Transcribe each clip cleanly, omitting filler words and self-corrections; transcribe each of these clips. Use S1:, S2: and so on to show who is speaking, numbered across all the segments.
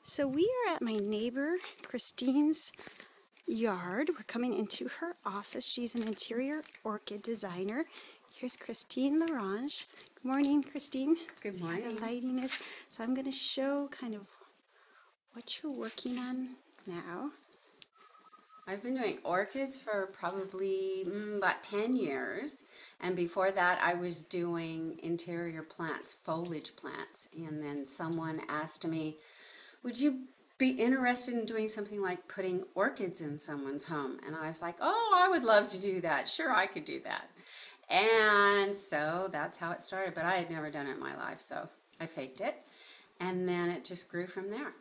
S1: So we are at my neighbor Christine's yard. We're coming into her office. She's an interior orchid designer. Here's Christine Larange. Good morning, Christine.
S2: Good morning.
S1: See how the lighting is. So I'm going to show kind of what you're working on now.
S2: I've been doing orchids for probably about 10 years, and before that I was doing interior plants, foliage plants, and then someone asked me, would you be interested in doing something like putting orchids in someone's home? And I was like, oh, I would love to do that. Sure, I could do that. And so that's how it started, but I had never done it in my life, so I faked it, and then it just grew from there.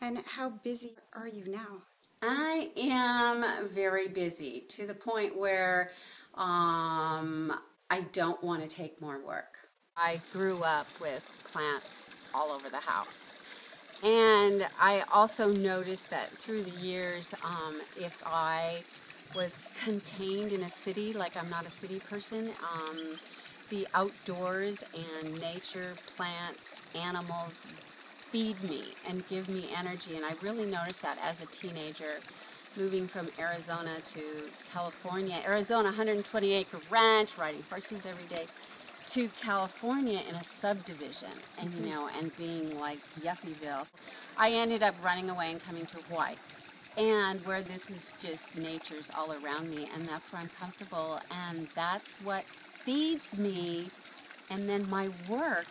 S1: And how busy are you now?
S2: I am very busy to the point where I don't want to take more work. I grew up with plants all over the house. And I also noticed that through the years, if I was contained in a city, like I'm not a city person, the outdoors and nature, plants, animals feed me and give me energy. And I really noticed that as a teenager, moving from Arizona to California. Arizona, 120-acre ranch, riding horses every day, to California in a subdivision, and and being like Yuppieville. I ended up running away and coming to Hawaii, and where this is just nature's all around me, and that's where I'm comfortable, and that's what feeds me, and then my work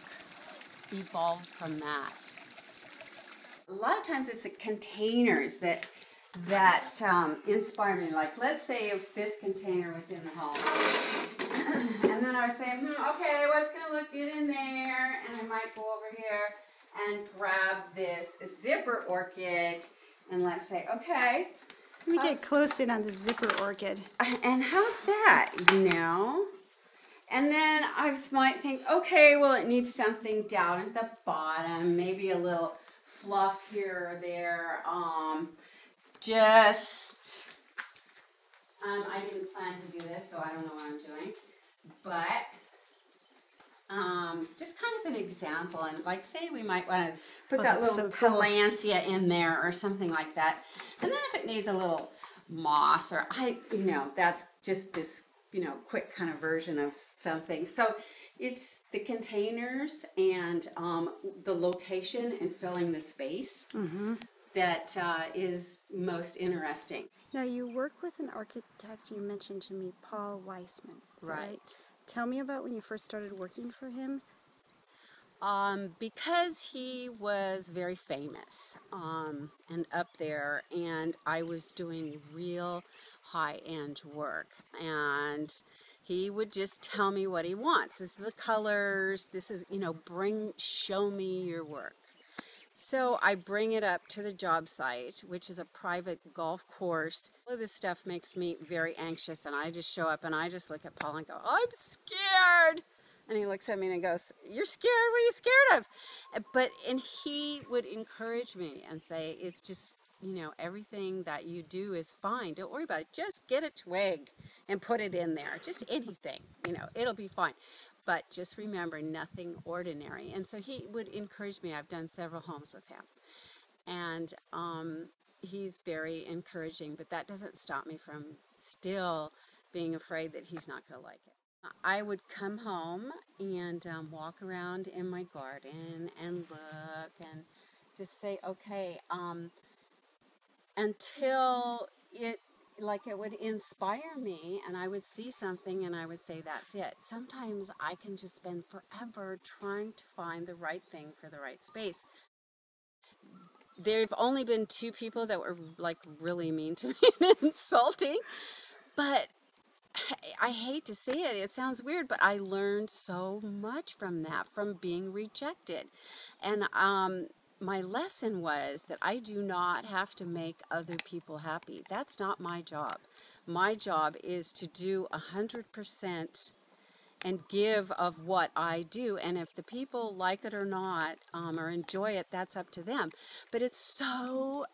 S2: evolved from that. A lot of times it's the containers that inspire me. Like, let's say if this container was in the home, and then I would say, okay, what's going to look good in there? And I might go over here and grab this zipper orchid, and let's say, okay.
S1: Let me get close in on the zipper orchid.
S2: And how's that, And then I might think, okay, well, it needs something down at the bottom, maybe a little fluff here or there. I didn't plan to do this, so I don't know what I'm doing. But just kind of an example, and like say we might want to put that little tillandsia in there or something like that. And then if it needs a little moss or that's just this quick kind of version of something. So it's the containers and the location and filling the space that is most interesting.
S1: Now you work with an architect, you mentioned to me, Paul Weissman, is that right? Tell me about when you first started working for him.
S2: Because he was very famous and up there, and I was doing real high-end work, and he would just tell me what he wants. This is the colors, this is, show me your work. So I bring it up to the job site, which is a private golf course. All of this stuff makes me very anxious, and I just show up and I just look at Paul and go, I'm scared. And he looks at me and goes, you're scared? What are you scared of? And he would encourage me and say, it's just, everything that you do is fine. Don't worry about it. Just get a twig and put it in there. Just anything, it'll be fine. But just remember, nothing ordinary. And so he would encourage me. I've done several homes with him. And he's very encouraging, but that doesn't stop me from still being afraid that he's not going to like it. I would come home and walk around in my garden and look and just say, okay, until it would inspire me, and I would see something and I would say, that's it. Sometimes I can just spend forever trying to find the right thing for the right space. There've only been 2 people that were really mean to me and insulting, but I hate to say it, it sounds weird, but I learned so much from that, from being rejected. And my lesson was that I do not have to make other people happy. That's not my job. My job is to do 100% and give of what I do. And if the people like it or not, or enjoy it, that's up to them. But it's so,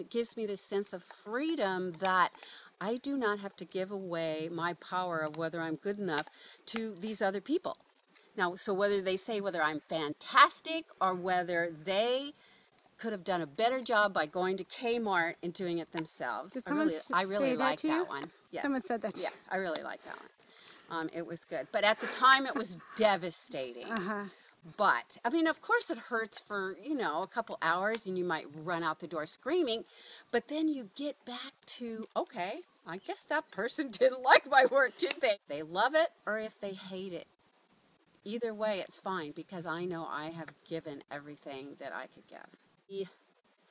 S2: gives me this sense of freedom that I do not have to give away my power of whether I'm good enough to these other people. Now, so whether they say whether I'm fantastic or whether they could have done a better job by going to Kmart and doing it themselves.
S1: Did someone
S2: I really
S1: say that
S2: like
S1: to you?
S2: that one. Yes.
S1: Someone said that to you?
S2: Yes, I really like that one. It was good. But at the time, it was devastating. But, I mean, of course it hurts for, you know, a couple hours and you might run out the door screaming. But then you get back to, okay, I guess that person didn't like my work, did they? If they love it or if they hate it. Either way, it's fine because I know I have given everything that I could give. The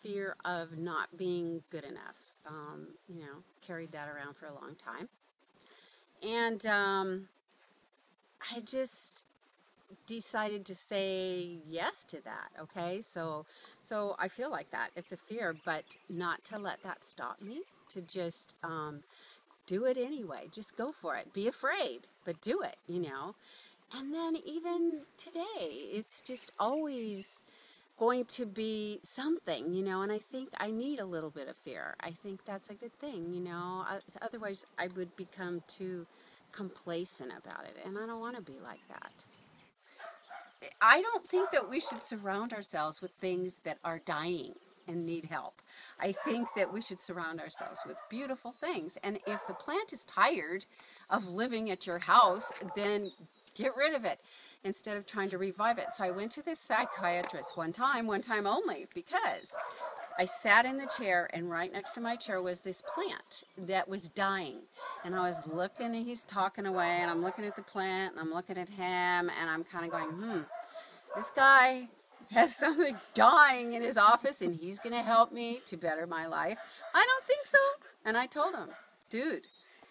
S2: fear of not being good enough, you know, carried that around for a long time. And I just decided to say yes to that, okay? So I feel like that. It's a fear, but not to let that stop me, to just do it anyway. Just go for it. Be afraid, but do it, you know? And then even today, it's just always going to be something, you know, and I think I need a little bit of fear. I think that's a good thing, you know. Otherwise, I would become too complacent about it, and I don't want to be like that. I don't think that we should surround ourselves with things that are dying and need help. I think that we should surround ourselves with beautiful things. And if the plant is tired of living at your house, then get rid of it instead of trying to revive it. So I went to this psychiatrist one time only, because I sat in the chair and right next to my chair was this plant that was dying. And I was looking and he's talking away and I'm looking at the plant and I'm looking at him and I'm kind of going, this guy has something dying in his office and he's going to help me to better my life. I don't think so. And I told him, dude,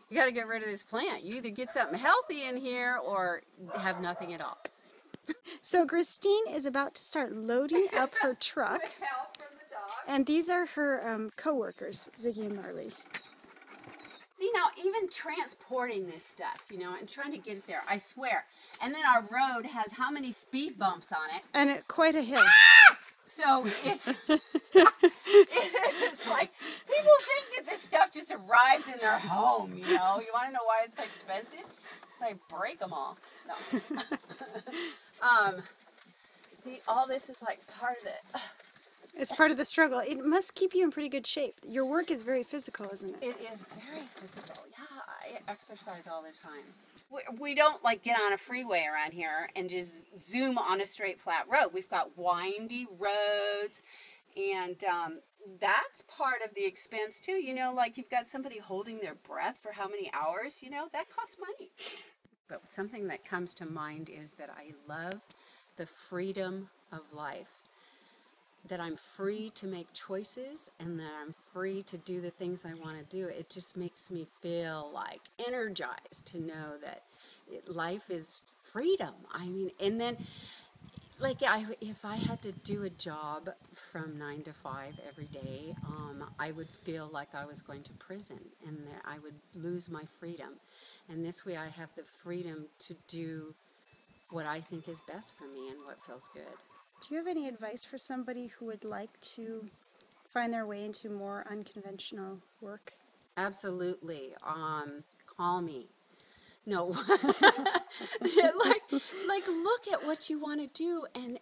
S2: you got to get rid of this plant. You either get something healthy in here or have nothing at all.
S1: So Christine is about to start loading up her truck.
S2: With help from the dog.
S1: And these are her co-workers, Ziggy and Marley.
S2: See, now, even transporting this stuff, you know, and trying to get it there, I swear. And then our road has how many speed bumps on it?
S1: And quite a hill.
S2: So it's, it's like, people think that this stuff just arrives in their home, you know. You want to know why it's so expensive? Because I break them all. No. See, all this is like part of the...
S1: It's part of the struggle. It must keep you in pretty good shape. Your work is very physical, isn't it?
S2: It is very physical. Yeah, I exercise all the time. We don't like get on a freeway around here and just zoom on a straight flat road. We've got windy roads, and that's part of the expense too. You know, like you've got somebody holding their breath for how many hours, you know, that costs money. But something that comes to mind is that I love the freedom of life. That I'm free to make choices and that I'm free to do the things I want to do. It just makes me feel like energized to know that life is freedom. I mean, and then like if I had to do a job from 9 to 5 every day, I would feel like I was going to prison and that I would lose my freedom. And this way I have the freedom to do what I think is best for me and what feels good.
S1: Do you have any advice for somebody who would like to find their way into more unconventional work?
S2: Absolutely. Call me. No. Yeah, like look at what you want to do and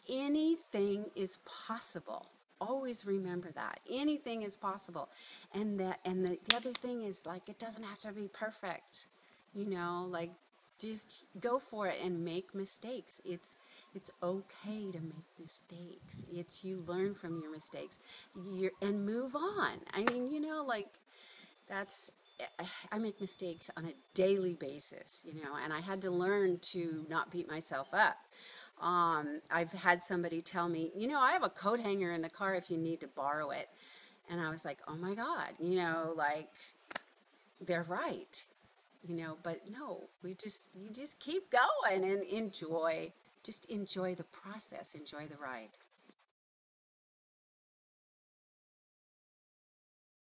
S2: anything is possible. Always remember that. Anything is possible. And the other thing is like it doesn't have to be perfect. You know, like just go for it and make mistakes. It's okay to make mistakes. You learn from your mistakes and move on. I mean, you know, like I make mistakes on a daily basis, you know, and I had to learn to not beat myself up. I've had somebody tell me, you know, I have a coat hanger in the car if you need to borrow it. And I was like, oh my God, you know, like they're right, you know, but no, you just keep going and enjoy. Just enjoy the process, enjoy the ride.